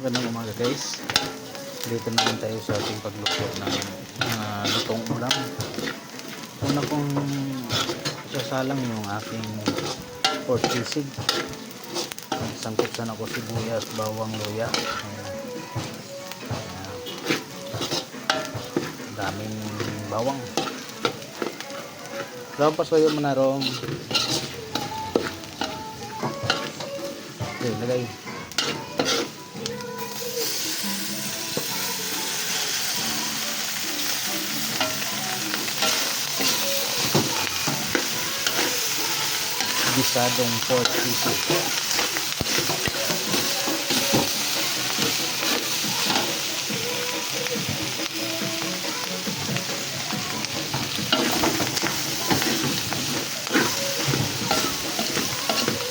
Magandang umaga guys. Dito naman tayo sa ating pagluto ng lutong ulam. Una kong sasalang yung aking pork sisig. Sangkutsan ako sibuyas, bawang, luya. Daming bawang. Dapat pasoyo mo na rong. Okay, lagay. Gisadong pork sisig.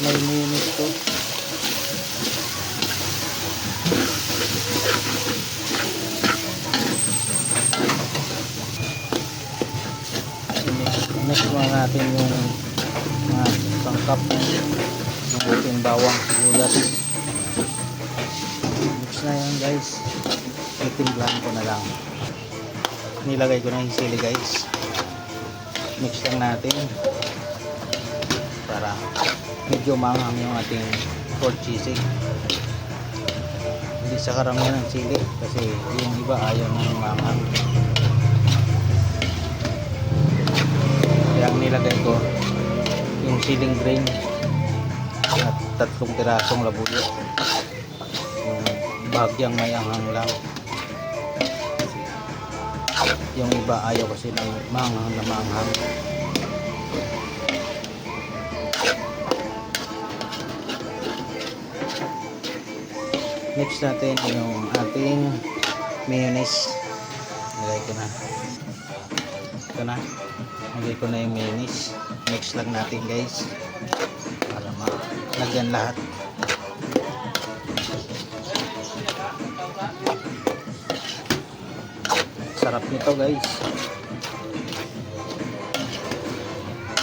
May minute to. Mix mo natin yung mga sangkap ng ating bawang, sibuyas. Mix na yan guys. Itimplahan ko na lang. Nilagay ko na yung sili guys. Mix lang natin para medyo manghang yung ating pork sisig. Hindi sa karamihan ng sili kasi yung iba ayaw ng manghang. Kaya ang nilagay ko yung siling green at 3 pirasong labuyo, yung bahagyang may anghang lang. Yung iba ayaw kasi ng manghang na manghang. Mix natin yung ating mayonnaise. Nilagay ko na ito na. Nilagay ko na yung mayonnaise. Mix lang natin guys para malagyan lahat. Sarap nito guys.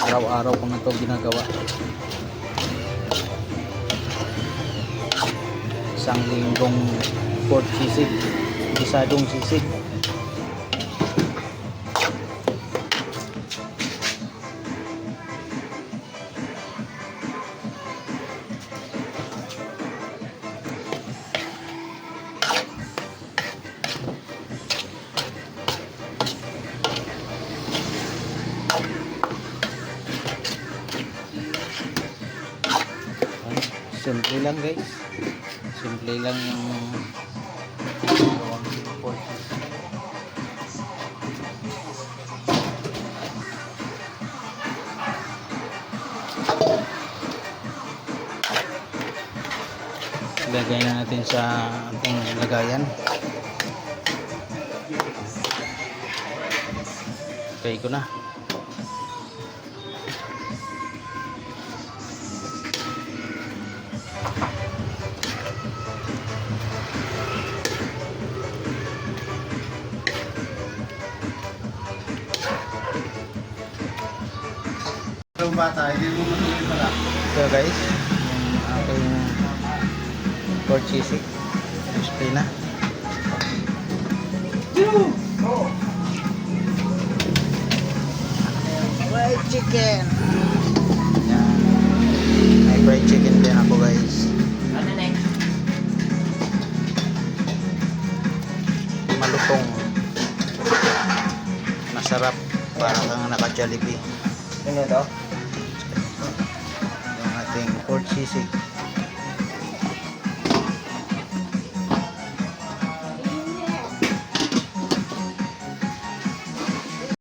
Araw-araw ko na ito ginagawa. Isang linggong pork sisig, gisadong sisig. Simple lang guys. Simple lang yung pork. Lagay na natin sa ating lagayan. Okay ko na. Bata, hindi mo matuloy pala. So guys, yung aking pork sisig display na. Fried chicken. Yan. May fried chicken din ako guys. Ano na eh? Malutong. Masarap. Parang kang naka-Jollibee. Ano daw? Yung ating pork sisig.